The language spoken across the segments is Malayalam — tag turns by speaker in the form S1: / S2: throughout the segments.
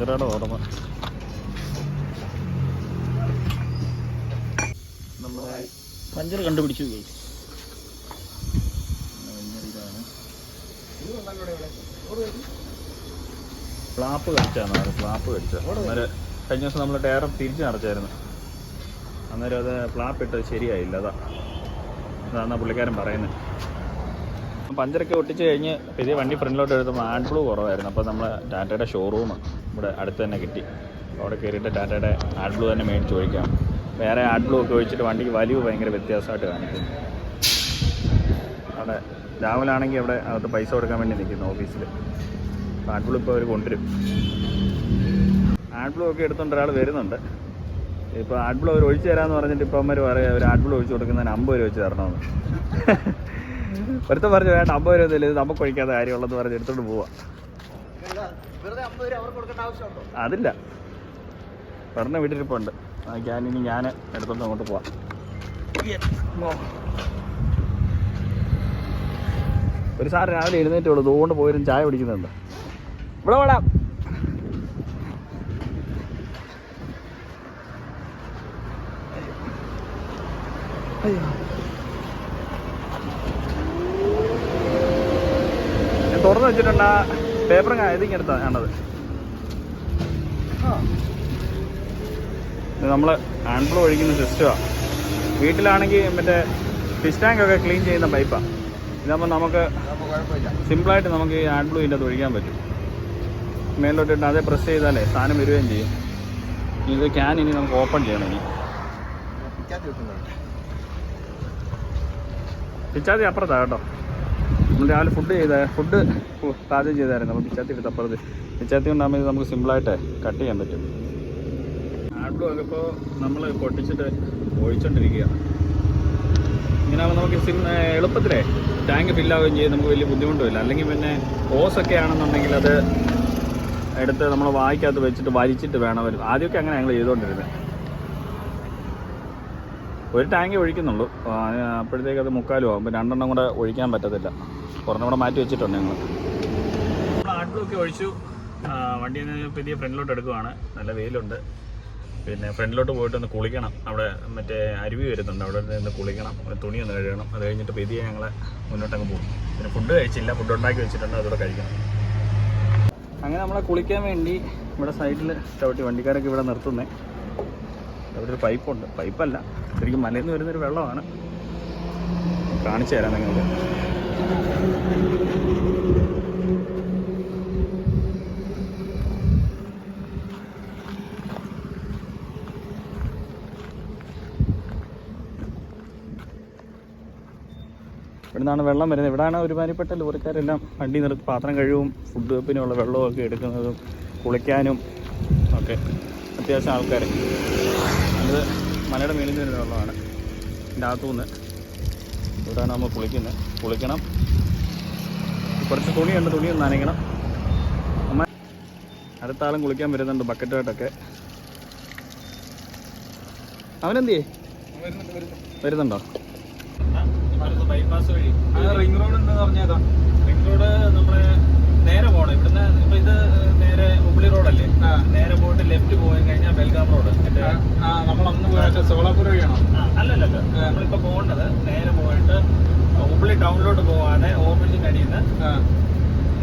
S1: പഞ്ചറയുടെ ഓർമ്മ. നമ്മുടെ പഞ്ചർ കണ്ടുപിടിച്ചു. ഫ്ലാപ്പ് കടിച്ചാണ്, ഫ്ലാപ്പ് കടിച്ച. അന്നേരം കഴിഞ്ഞ ദിവസം നമ്മൾ ടയർ തിരിച്ച് നിറച്ചായിരുന്നു. അന്നേരം അത് ഫ്ലാപ്പ് ഇട്ട് ശരിയായില്ല. അതാണ് പുള്ളിക്കാരൻ പറയുന്നത്. പഞ്ചറൊക്കെ ഒട്ടിച്ച് കഴിഞ്ഞ് പുതിയ വണ്ടി ഫ്രണ്ടിലോട്ട് എടുത്തപ്പോൾ ആഡ് ബ്ലൂ കുറവായിരുന്നു. അപ്പോൾ നമ്മൾ ടാറ്റയുടെ ഷോറൂം ഇവിടെ അടുത്ത് തന്നെ കിട്ടി. അവിടെ കയറിയിട്ട് ടാറ്റയുടെ ആഡ് ബ്ലൂ തന്നെ മേടിച്ച് ഒഴിക്കാം. വേറെ ആഡ് ബ്ലൂ ഒക്കെ ഒഴിച്ചിട്ട് വണ്ടിക്ക് വലിവ് ഭയങ്കര വ്യത്യാസമായിട്ട് കാണിക്കും. അവിടെ രാവിലെ ആണെങ്കിൽ അവിടെ അകത്ത് പൈസ കൊടുക്കാൻ വേണ്ടി നിൽക്കുന്നു ഓഫീസിൽ. ആഡ് ബ്ലൂ ഇപ്പോൾ അവർ കൊണ്ടുവരും. ആഡ് ബ്ലൂ ഒക്കെ എടുത്തുകൊണ്ട് ഒരാൾ വരുന്നുണ്ട്. ഇപ്പോൾ ആഡ് ബ്ലൂ അവർ ഒഴിച്ച് തരാമെന്ന് പറഞ്ഞിട്ട് ഇപ്പോൾ അമ്മമാർ പറയാം ഒരു ആഡ് ബ്ലൂ ഒഴിച്ച് കൊടുക്കുന്നതിന് 50 രൂപ വെച്ച് തരണമെന്ന്. ഒരുത്തം പറഞ്ഞു വേണ്ട 50 രൂപ ഇത് നമുക്ക് ഒഴിക്കാത്ത കാര്യമുള്ളതെന്ന് പറഞ്ഞ് എടുത്തോണ്ട് പോവാം. അതില്ല, പറഞ്ഞ വീട്ടിലിപ്പുണ്ട്. ഞാനിനി ഞാൻ എടുത്തോണ്ട് അങ്ങോട്ട് പോവാം. ഒരു സാർ രാവിലെ എഴുന്നേറ്റുള്ളൂ, അതുകൊണ്ട് പോയിരുന്നു ചായ പിടിക്കുന്നുണ്ട്. ഇവിടെ വേടാം. ഞാൻ തുറന്നു വെച്ചിട്ടുണ്ട്. ആ പേപ്പറും ഇതിങ്ങെടുത്താണ് ആണത്. നമ്മൾ ഹാൻഡ് ബ്ലൂ ഒഴിക്കുന്ന സിസ്റ്റമാണ്. വീട്ടിലാണെങ്കിൽ മറ്റേ ഫിഷ് ടാങ്കൊക്കെ ക്ലീൻ ചെയ്യുന്ന പൈപ്പാണ്. ഇതാകുമ്പോൾ നമുക്ക് സിമ്പിളായിട്ട് നമുക്ക് ഈ ഹാൻഡ് ബ്ലൂ ഇതിൻ്റെ അത് ഒഴിക്കാൻ പറ്റും. മേലോട്ടിട്ട് അതേ പ്രസ് ചെയ്താലേ സാധനം വരികയും ചെയ്യും. ഇത് ക്യാൻ ഇനി നമുക്ക് ഓപ്പൺ ചെയ്യണം. ഇനി പിച്ചാത്തി അപ്പുറത്താണ് കേട്ടോ. നമ്മൾ രാവിലെ ഫുഡ് പാചകം ചെയ്തായിരുന്നു. അപ്പോൾ പിച്ചാത്തി എടുത്ത് അപ്പുറത്ത് പിച്ചാത്തി കൊണ്ടാകുമ്പോൾ ഇത് നമുക്ക് സിമ്പിളായിട്ട് കട്ട് ചെയ്യാൻ പറ്റും. ഹാൻഡ് ബ്ലൂ ഒക്കെ ഇപ്പോൾ നമ്മൾ പൊട്ടിച്ചിട്ട് ഒഴിച്ചുകൊണ്ടിരിക്കുകയാണ്. ഇങ്ങനെയാകുമ്പോൾ നമുക്ക് എളുപ്പത്തിലേ ടാങ്ക് ഫില്ലാവുകയും ചെയ്യും. നമുക്ക് വലിയ ബുദ്ധിമുട്ടുമില്ല. അല്ലെങ്കിൽ പിന്നെ ഓസൊക്കെ ആണെന്നുണ്ടെങ്കിൽ അത് എടുത്ത് നമ്മൾ വായിക്കകത്ത് വെച്ചിട്ട് വലിച്ചിട്ട് വേണം വരും. ആദ്യമൊക്കെ അങ്ങനെ ഞങ്ങൾ ചെയ്തുകൊണ്ടിരുന്നത്. ഒരു ടാങ്കേ ഒഴിക്കുന്നുള്ളൂ. അപ്പോഴത്തേക്ക് അത് 3/4 ആകും. 2 എണ്ണം കൂടെ ഒഴിക്കാൻ പറ്റത്തില്ല. കുറഞ്ഞ കൂടെ മാറ്റി വെച്ചിട്ടുണ്ട് ഞങ്ങൾ. നമ്മൾ ഹാൻഡ് ബ്ലൂ ഒക്കെ ഒഴിച്ചു. വണ്ടി പുതിയ ഫ്രണ്ടിലോട്ട് എടുക്കുവാണ്. നല്ല വെയിലുണ്ട്. പിന്നെ ഫ്രണ്ടിലോട്ട് പോയിട്ടൊന്ന് കുളിക്കണം. അവിടെ മറ്റേ അരുവി വരുന്നുണ്ട്, അവിടെ നിന്ന് കുളിക്കണം. തുണി ഒന്ന് കഴുകണം. അത് കഴിഞ്ഞിട്ട് പുതിയ ഞങ്ങൾ മുന്നോട്ടങ്ങ് പോകും. പിന്നെ ഫുഡ് കഴിച്ചില്ല, ഫുഡ് ഉണ്ടാക്കി വെച്ചിട്ടുണ്ട്, അതുകൂടെ കഴിക്കണം. അങ്ങനെ നമ്മളെ കുളിക്കാൻ വേണ്ടി ഇവിടെ സൈഡിൽ ചവിട്ടി വണ്ടിക്കാരൊക്കെ ഇവിടെ നിർത്തുന്നത്. അവിടെ ഒരു പൈപ്പുണ്ട്. പൈപ്പല്ല, ശരിക്കും മലയിൽ നിന്ന് വരുന്നൊരു വെള്ളമാണ്. കാണിച്ചു തരാം നിങ്ങൾക്ക്. ഇവിടെ നിന്നാണ് വെള്ളം വരുന്നത്. ഇവിടെയാണ് ഒരുമാതിരിപ്പെട്ട ലോറിക്കാരെല്ലാം വണ്ടി നിർത്തി പാത്രം കഴുകും, ഫുഡ് വെപ്പിനുള്ള വെള്ളമൊക്കെ എടുക്കുന്നതും കുളിക്കാനും ഒക്കെ അത്യാവശ്യം ആൾക്കാർ. അത് മലയുടെ മേളിൽ നിന്ന് വരുന്ന വെള്ളമാണ്. ഇതിൻ്റെ അകത്തുനിന്ന് ഇവിടെയാണ് നമ്മൾ കുളിക്കണം. കുറച്ച് തുണിയുണ്ട്, തുണിയൊന്ന് നനയ്ക്കണം. അമ്മ അടുത്താളും കുളിക്കാൻ വരുന്നുണ്ട് ബക്കറ്റായിട്ടൊക്കെ. അവനെന്തിയേ വരുന്നുണ്ടോ? ബൈപ്പാസ് വഴി റിംഗ് റോഡ് എന്ന് പറഞ്ഞേതാ? റിംഗ് റോഡ് നമ്മളെ നേരെ പോകണം. ഇവിടുന്ന് ഇപ്പൊ ഇത് നേരെ ഹുബ്ലി റോഡല്ലേ, നേരെ പോയിട്ട് ലെഫ്റ്റ് പോയി കഴിഞ്ഞാൽ ബെൽഗാം റോഡ്. നമ്മളന്ന് പോയിട്ട് സോളാപൂർ വഴിയാണോ? അല്ലല്ല, നമ്മളിപ്പോ പോകേണ്ടത് നേരെ പോയിട്ട് ഹുബ്ലി ടൗണിലോട്ട് പോകാതെ ഓവർബ്രിഡ്ജിന്റെ അടിയിൽ നിന്ന്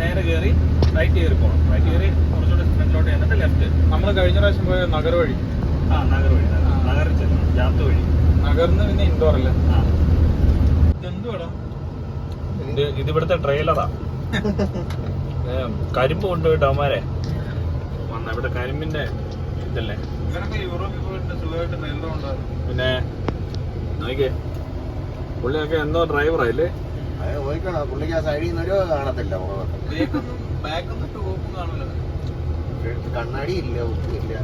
S1: നേരെ കയറി റൈറ്റ് കയറി പോകണം. റൈറ്റ് കയറി കുറച്ചുകൂടി ഫ്രണ്ടിലോട്ട് ചെന്നിട്ട് ലെഫ്റ്റ്. നമ്മൾ കഴിഞ്ഞ പ്രാവശ്യം പോയ നഗർ വഴി. നഗർ വഴി, നഗറിൽ ചെല്ലണം, ജാത്ത് വഴി. നഗറിന്ന് പിന്നെ ഇൻഡോർ അല്ലേ? ഇതിവിടുത്തെ ട്രെയിലറാ. കരിമ്പ് കൊണ്ടുപോയിട്ട് അവന്മാരെ വന്ന ഇവിടെ കരിമ്പിന്റെ ഇതല്ലേ. യൂറോപ്പിൽ പോയിട്ട് സുഖമായിട്ട് നെല്ലുണ്ടാകും. പിന്നെ നോക്കിയേ, പുള്ളിയൊക്കെ എന്തോ ഡ്രൈവറായില്ലേ? പുള്ളിക്ക് ആ സൈഡിൽ നിന്നൊരു കാണത്തില്ല, കണ്ണാടി ഇല്ല, ഒന്നുമില്ല.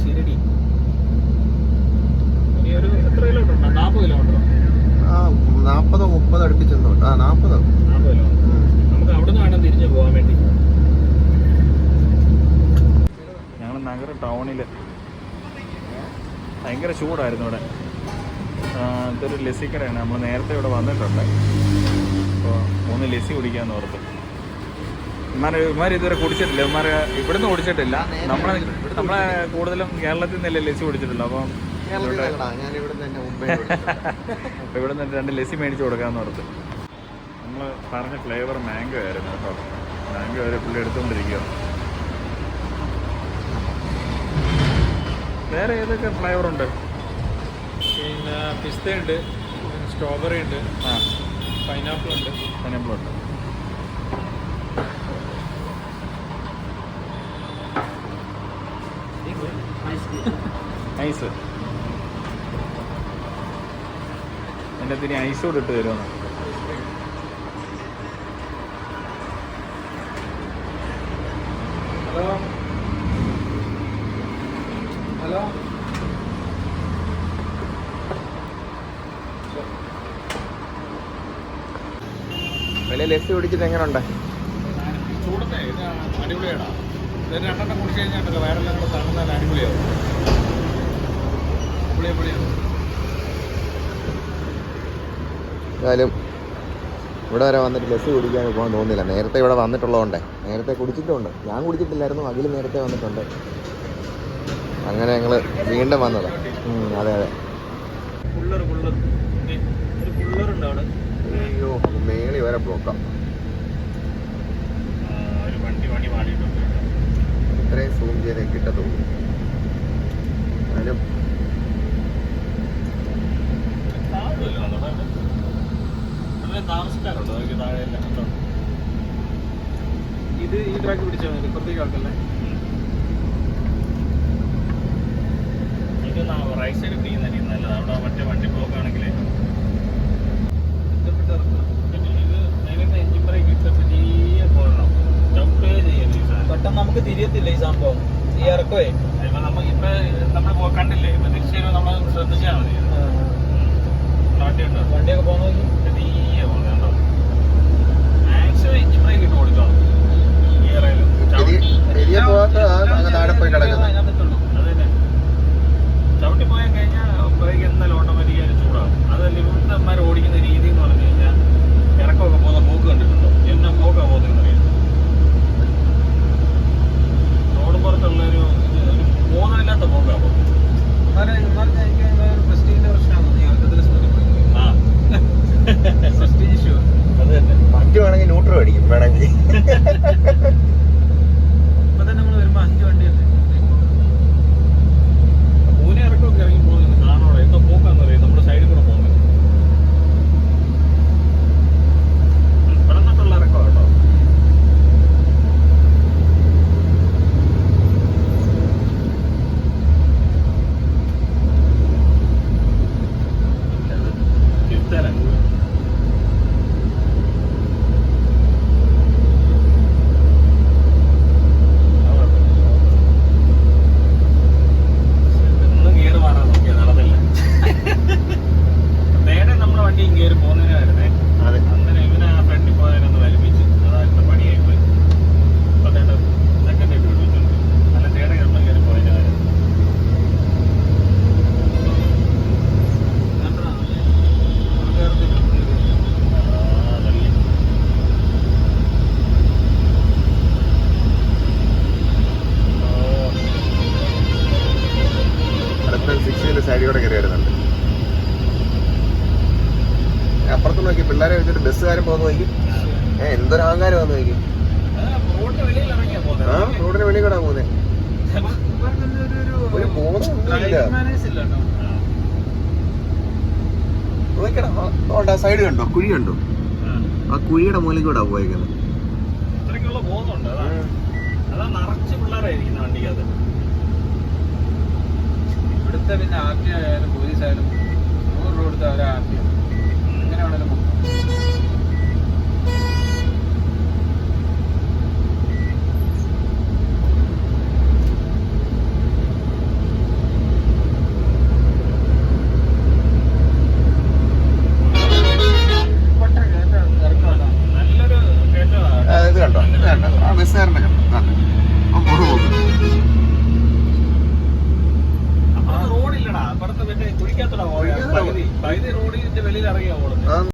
S1: ശിരടി ഇനി ഒരു എത്ര കിലോമീറ്റർ? 40 കിലോമീറ്റർ. 40-30 അടുപ്പിച്ചെന്നോ? 40 കിലോമീറ്റർ. നമുക്ക് അവിടെ നിന്ന് വേണം തിരിഞ്ഞ് പോകാൻ വേണ്ടി. ഞങ്ങൾ നഗര ടൗണിൽ ഭയങ്കര ചൂടായിരുന്നു ഇവിടെ. ഇതൊരു ലസ്സിക്കടയാണ്. നമ്മൾ നേരത്തെ ഇവിടെ വന്നിട്ടുണ്ട്. അപ്പോൾ 3 ലസ്സി കുടിക്കാമെന്ന് ഓർത്ത്. ഇവന്മാർ ഇതുവരെ കുടിച്ചിട്ടില്ല. ഇവന്മാർ ഇവിടുന്ന് കുടിച്ചിട്ടില്ല. നമ്മളെ കൂടുതലും കേരളത്തിൽ നിന്നല്ലേ ലസ്സി കുടിച്ചിട്ടുള്ളൂ. അപ്പം ഇവിടെ നിന്ന് 2 ലസ്സി മേടിച്ച് കൊടുക്കാമെന്ന് ഓർത്ത്. നമ്മൾ പറഞ്ഞ ഫ്ലേവർ മാംഗോ ആയിരുന്നു കേട്ടോ. മാംഗോ വരെ പുള്ളി എടുത്തുകൊണ്ടിരിക്കുക. വേറെ ഏതൊക്കെ ഫ്ലേവർ ഉണ്ട്?
S2: പിന്നെ പിസ്ത ഉണ്ട്, സ്ട്രോബെറി ഉണ്ട്, പൈനാപ്പിൾ ഉണ്ട്.
S1: ഐസ് എൻ്റെ തിരി ഐസ് കൂടെ ഇട്ട് തരുമെന്ന്.
S2: ഹലോ ഹലോ
S3: വലിയ ലസ്സി കുടിച്ചിട്ട് എങ്ങനെ ഉണ്ട്?
S1: ചൂടത്തെ അടിപൊളിയാടാ. ഇത് 2 എണ്ണം കുടിച്ച് കഴിഞ്ഞാൽ വയറെല്ലാം കൂടെ തണുന്നാൽ അടിപൊളിയാവും.
S3: എന്തായാലും ഇവിടെ വരെ വന്നിട്ട് ലസ്സി കുടിക്കാൻ പോകാൻ തോന്നില്ല. നേരത്തെ ഇവിടെ വന്നിട്ടുള്ളതുകൊണ്ടേ, നേരത്തെ കുടിച്ചിട്ടുണ്ട്. ഞാൻ കുടിച്ചിട്ടില്ലായിരുന്നു, അഖിൽ നേരത്തെ വന്നിട്ടുണ്ട്. അങ്ങനെ ഞങ്ങൾ വീണ്ടും വന്നതാണ്. അതെ അതെ. അയ്യോ, മേളി വരെ ബ്ലോക്കാം. ഇത്രയും സൂം ചെയ്തേ കിട്ടത്തുള്ളൂ. അതിനും
S2: ഇത് ഈ ട്രാക്ക് പിടിച്ചാൽ മതി, ഇപ്പുറത്തേക്ക് ആൾക്കല്ലേ.
S1: റൈറ്റ് സൈഡ് പിടിക്കുന്നതായിരിക്കും നല്ലത്. അവിടെ മറ്റേ വണ്ടി ബ്ലോക്ക് ആണെങ്കിലേ
S2: പെട്ടെന്ന് നമുക്ക് തിരിയത്തില്ല ഈ സംഭവം, ഈ ഇറക്കമേ.
S1: നമ്മൾ കണ്ടില്ലേ, ഇപ്പൊ തിരിച്ചു നമ്മൾ ശ്രദ്ധിച്ചാൽ മതി.
S2: വണ്ടിയൊക്കെ പോകുന്ന
S1: മാക്സിമം എഞ്ചിൻ ബ്രേക്ക് ഇട്ട് കൊടുക്കണം. ചവിട്ടി പോയാൽ കഴിഞ്ഞാൽ ബ്രേക്ക് എന്തായാലും ഓട്ടോമാറ്റിക്കായിട്ട് ചൂടാകും. അതല്ല ഇവിടുത്തെ ഓടിക്കുന്ന രീതി എന്ന് പറഞ്ഞു കഴിഞ്ഞാൽ ഇറക്കമൊക്കെ പോകുന്ന പോക്ക് കണ്ടിട്ടുണ്ടോ? എന്നാ പോക്കാണ് പോകുന്നതെന്നറിയാം. റോഡ് പുറത്തുള്ള ഒരു ബോധമില്ലാത്ത പോക്കാണ് പോകുന്നത്.
S2: പ്രസ്റ്റീജിന്റെ പ്രശ്നമാണ് ഈ ഇറക്കത്തിൽ പ്രസ്റ്റീജ് ഇഷ്യൂ.
S1: അത് തന്നെ.
S3: വണ്ടി വേണമെങ്കിൽ ന്യൂട്രൽ അടിക്കും വേണമെങ്കിൽ.
S2: ഇപ്പൊ തന്നെ നമ്മൾ വരുമ്പോ 5 വണ്ടിയല്ലേ.
S1: പൂനെ ഇറക്കമൊക്കെ ഇറങ്ങി പോകുന്നത് കാണോടെ എന്തോ പോക്കാന്നറിയാം. നമ്മുടെ സൈഡിൽ കൂടെ പോകുന്നത് ഇവിടെ നിന്നിട്ടുള്ള ഇറക്കം കേട്ടോ.
S3: സൈഡിലൂടെ കയറി വരുന്നുണ്ട്. അപ്പുറത്ത് നോക്കി പിള്ളേരെ വെച്ചിട്ട് ബസ്സുകാരൻ പോകുന്ന നോക്കി. എന്തൊരു അഹങ്കാരം വന്നു നോക്കി. ആ റോഡിന് വെളിയിൽ കൂടാ പോകുന്നേ. ഒരു ബോധമൊന്നുമില്ല. നോക്കടാ, സൈഡ് കണ്ടോ, കുഴി കണ്ടോ? ആ കുഴിയുടെ മൂലം കൂടാ പോയേക്കുന്നത്.
S2: ഇവിടുത്തെ പിന്നെ ആർട്ടി ആയാലും പോലീസായാലും 100 രൂപ കൊടുത്ത് അവരെ ആർട്ടി എങ്ങനെ വേണേലും
S3: ഇത് കണ്ടോ, ആ ബസ്സുകാരനെ കണ്ടോ,
S1: റോഡില്ലടാ, അപ്പുറത്ത് മറ്റേ കുടിക്കാത്തടാ. പകുതി റോഡിന്റെ വെളിയിൽ ഇറങ്ങിയാ ഓടുന്നത്.